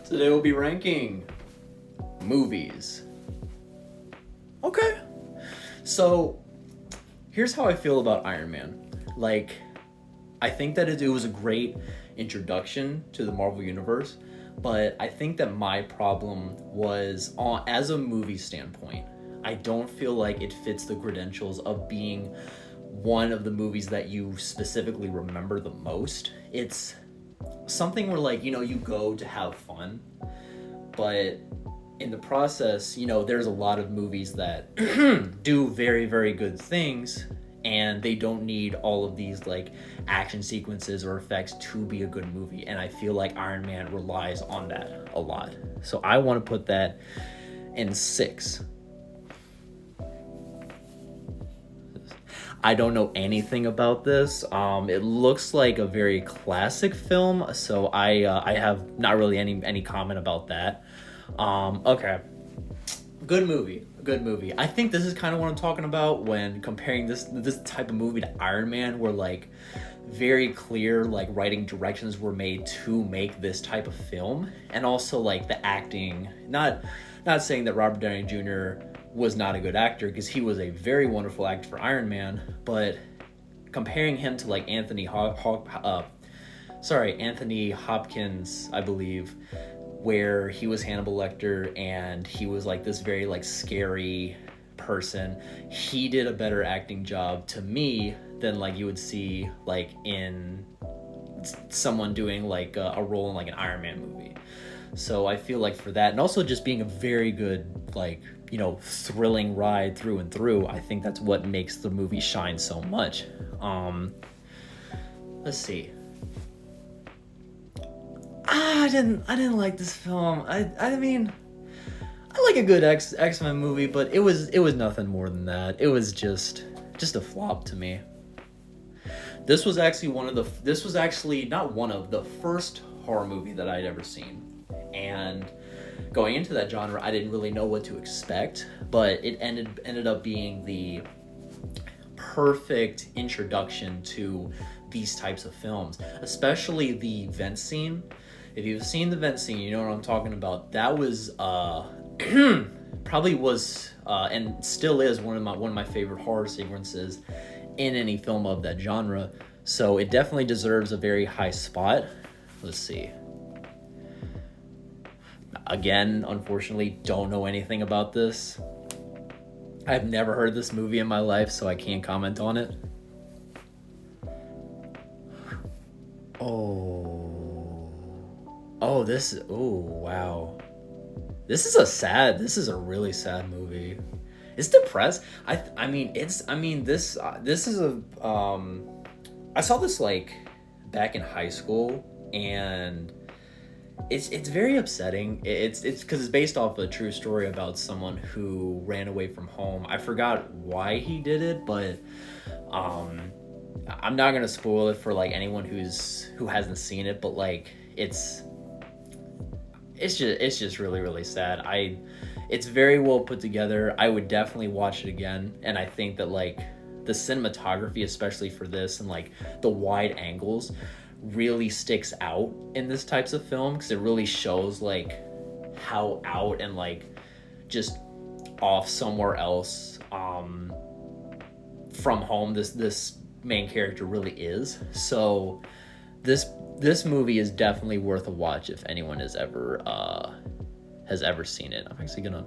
Today we'll be ranking movies. Okay. So, here's how I feel about Iron Man. Like, I think that it was a great introduction to the Marvel Universe, but I think that my problem was, as a movie standpoint, I don't feel like it fits the credentials of being one of the movies that you specifically remember the most. It's something where, like, you go to have fun, but in the process, there's a lot of movies that do very, very good things, and they don't need all of these like action sequences or effects to be a good movie. And I feel like Iron Man relies on that a lot. So I want to put that in 6. I don't know anything about this. It looks like a very classic film, so I have not really any comment about that. Okay. Good movie. Good movie. I think this is kind of what I'm talking about when comparing this type of movie to Iron Man, where like very clear like writing directions were made to make this type of film, and also like the acting. Not saying that Robert Downey Jr. was not a good actor, because he was a very wonderful actor for Iron Man, but comparing him to like Anthony Hopkins, I believe, where he was Hannibal Lecter and he was like this very like scary person. He did a better acting job to me than like you would see like in someone doing like a role in like an Iron Man movie. So I feel like for that, and also just being a very good like thrilling ride through and through, I think that's what makes the movie shine so much. Let's see. I didn't like this film. I mean, I like a good X-Men movie, but it was nothing more than that. It was just a flop to me. This was actually not one of the first horror movie that I'd ever seen. And going into that genre, I didn't really know what to expect, but it ended up being the perfect introduction to these types of films, especially the vent scene. If you've seen the vent scene, you know what I'm talking about. That was probably was and still is one of my favorite horror sequences in any film of that genre. So it definitely deserves a very high spot. Let's see. Again, unfortunately, don't know anything about this. I've never heard this movie in my life, so I can't comment on it. Wow. This is a really sad movie. It's depressed. I saw this like back in high school, and it's very upsetting. It's because it's based off a true story about someone who ran away from home. I forgot why he did it, but I'm not gonna spoil it for like anyone who hasn't seen it. But like it's just really, really sad. It's very well put together. I would definitely watch it again, and I think that like the cinematography, especially for this, and like the wide angles, really sticks out in this types of film, because it really shows like how out and like just off somewhere else from home this main character really is. So this movie is definitely worth a watch if anyone has ever seen it. I'm actually gonna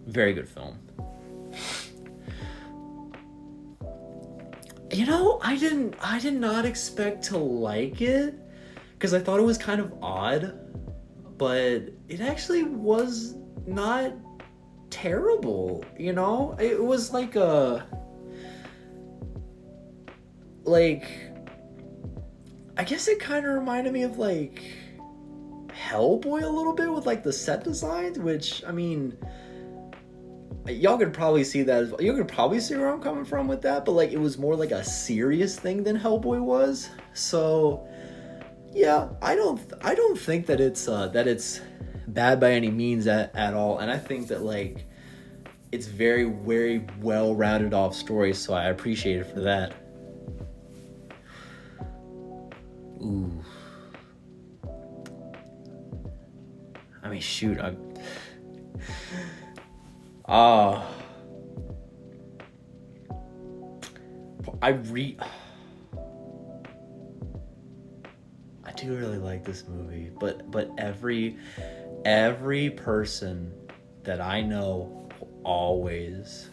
very good film. I did not expect to like it, because I thought it was kind of odd, but it actually was not terrible. It was like I guess it kind of reminded me of like Hellboy a little bit, with like the set designs, which, I mean, y'all could probably see that. You could probably see where I'm coming from with that, but like it was more like a serious thing than Hellboy was. So yeah, I don't think that it's bad by any means at all, and I think that like it's very, very well rounded off story. So I appreciate it for that. Ooh. I mean, shoot, uh I do really like this movie, but every person that I know always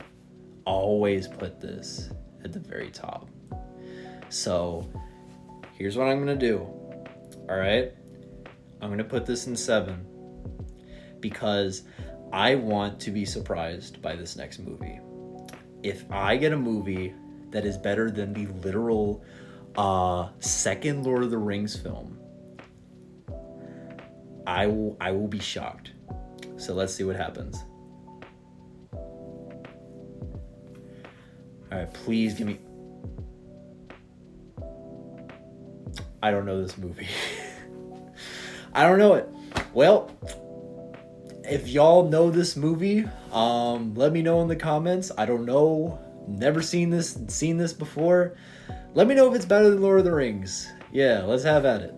put this at the very top. So here's what I'm gonna do. All right, I'm gonna put this in 7 because I want to be surprised by this next movie. If I get a movie that is better than the literal second Lord of the Rings film, I will be shocked. So let's see what happens. All right, please give me. I don't know this movie. I don't know it. Well, if y'all know this movie, let me know in the comments. I don't know. Never seen this before. Let me know if it's better than Lord of the Rings. Yeah, let's have at it.